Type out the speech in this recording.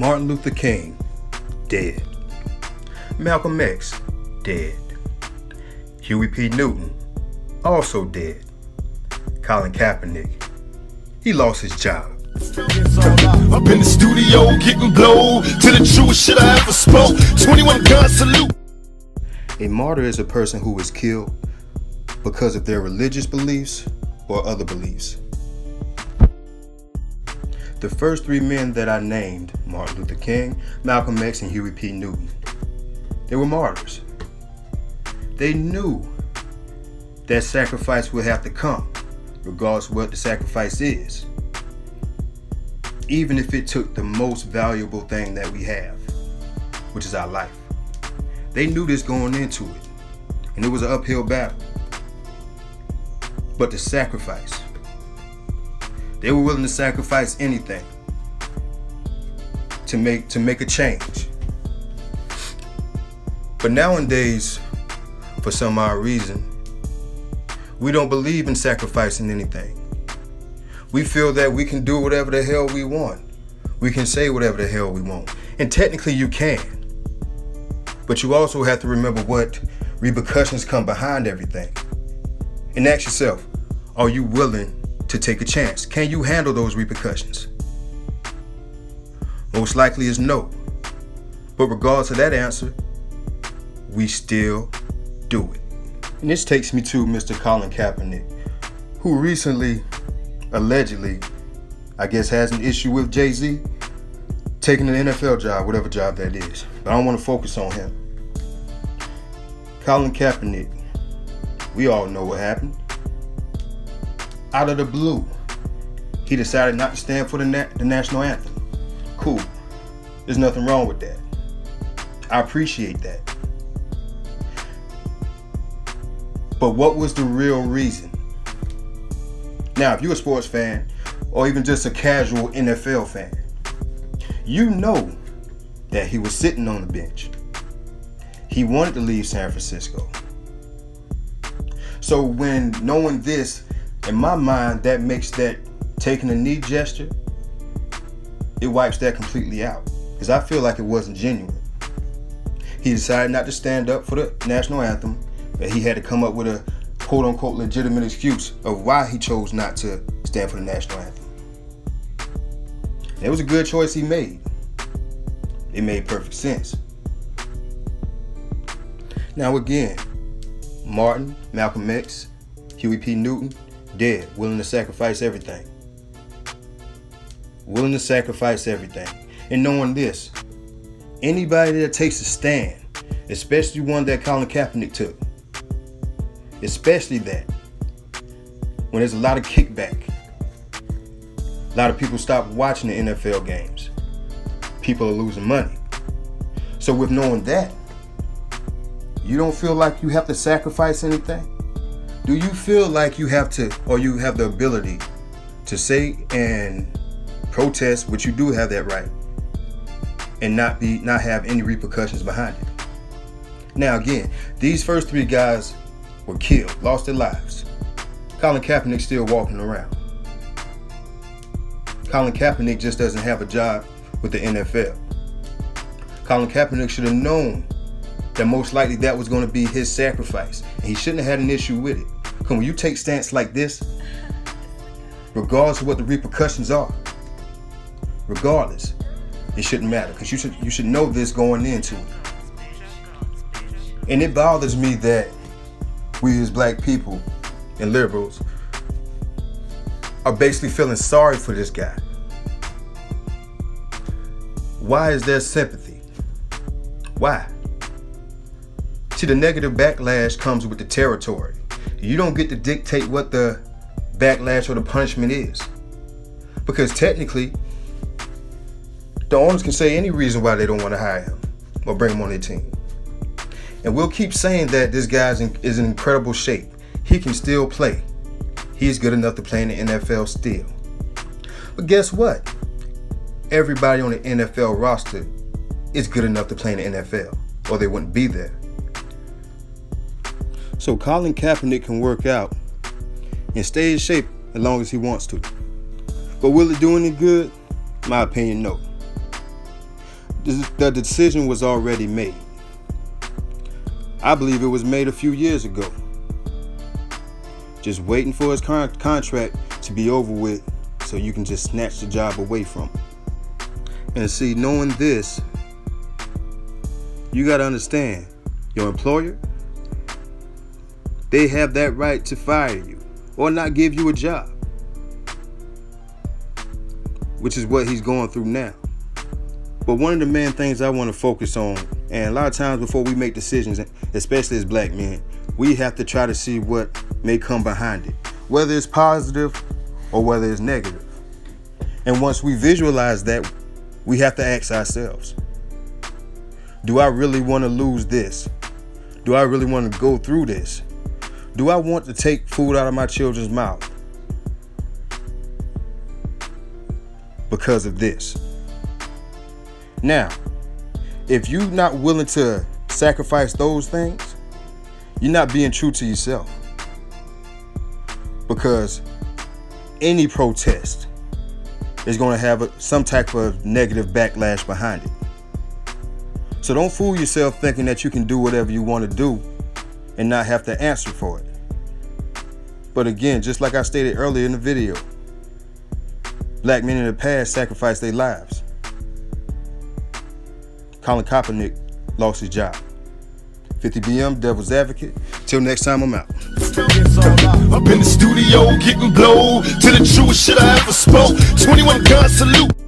Martin Luther King, dead. Malcolm X, dead. Huey P. Newton, also dead. Colin Kapernick, he lost his job. Up in the studio getting blow to the truest shit I ever spoke. 21 gun salute. A martyr is a person who is killed because of their religious beliefs or other beliefs. The first three men that I named, Martin Luther King, Malcolm X, and Huey P. Newton, they were martyrs. They knew that sacrifice would have to come, regardless of what the sacrifice is, even if it took the most valuable thing that we have, which is our life. They knew this going into it, and it was an uphill battle. But the sacrifice, they were willing to sacrifice anything to make a change. But nowadays, for some odd reason, we don't believe in sacrificing anything. We feel that we can do whatever the hell we want. We can say whatever the hell we want. And technically you can. But you also have to remember what repercussions come behind everything. And ask yourself, are you willing to take a chance? Can you handle those repercussions? Most likely is no. But regardless of that answer, we still do it. And this takes me to Mr. Colin Kaepernick, who recently, allegedly, I guess has an issue with Jay-Z taking an NFL job, whatever job that is. But I don't want to focus on him. Colin Kaepernick, we all know what happened. Out of the blue, he decided not to stand for the national anthem. Cool. There's nothing wrong with that. I appreciate that. But what was the real reason? Now, if you're a sports fan, or even just a casual NFL fan, you know that he was sitting on the bench. He wanted to leave San Francisco. So when knowing this, in my mind, that makes that taking a knee gesture, it wipes that completely out. Because I feel like it wasn't genuine. He decided not to stand up for the national anthem, but he had to come up with a quote-unquote legitimate excuse of why he chose not to stand for the national anthem. And it was a good choice he made. It made perfect sense. Now again, Martin, Malcolm X, Huey P. Newton, dead, willing to sacrifice everything. Willing to sacrifice everything. And knowing this, anybody that takes a stand, especially one that Colin Kaepernick took, especially that, when there's a lot of kickback, a lot of people stop watching the NFL games. People are losing money. So with knowing that, you don't feel like you have to sacrifice anything? Do you feel like you have to, or you have the ability to say and protest, which you do have that right, and not have any repercussions behind it? Now again, these first three guys were killed, lost their lives. Colin Kaepernick still walking around. Colin Kaepernick just doesn't have a job with the NFL. Colin Kaepernick should have known that most likely that was going to be his sacrifice. And he shouldn't have had an issue with it. Because when you take stance like this, regardless of what the repercussions are, regardless, it shouldn't matter. Because you should know this going into it. And it bothers me that we as black people and liberals are basically feeling sorry for this guy. Why is there sympathy? Why? See, the negative backlash comes with the territory. You don't get to dictate what the backlash or the punishment is. Because technically, the owners can say any reason why they don't want to hire him or bring him on their team. And we'll keep saying that this guy is in incredible shape. He can still play. He's good enough to play in the NFL still. But guess what? Everybody on the NFL roster is good enough to play in the NFL, or they wouldn't be there. So Colin Kaepernick can work out and stay in shape as long as he wants to. But will it do any good? My opinion, no. the decision was already made. I believe it was made a few years ago. Just waiting for his contract to be over with so you can just snatch the job away from him. And see, knowing this, you got to understand, your employer, they have that right to fire you or not give you a job, which is what he's going through now. But one of the main things I want to focus on, and a lot of times before we make decisions, especially as black men, we have to try to see what may come behind it, whether it's positive or whether it's negative. And once we visualize that, we have to ask ourselves, do I really want to lose this? Do I really want to go through this? Do I want to take food out of my children's mouth because of this? Now, if you're not willing to sacrifice those things, you're not being true to yourself. Because any protest is going to have some type of negative backlash behind it. So don't fool yourself thinking that you can do whatever you want to do and not have to answer for it. But again, just like I stated earlier in the video, black men in the past sacrificed their lives. Colin Kapernick lost his job. 50 BM, Devil's Advocate. Till next time, I'm out. Up in the studio, getting blow to the truest shit I ever spoke. 21 gun salute.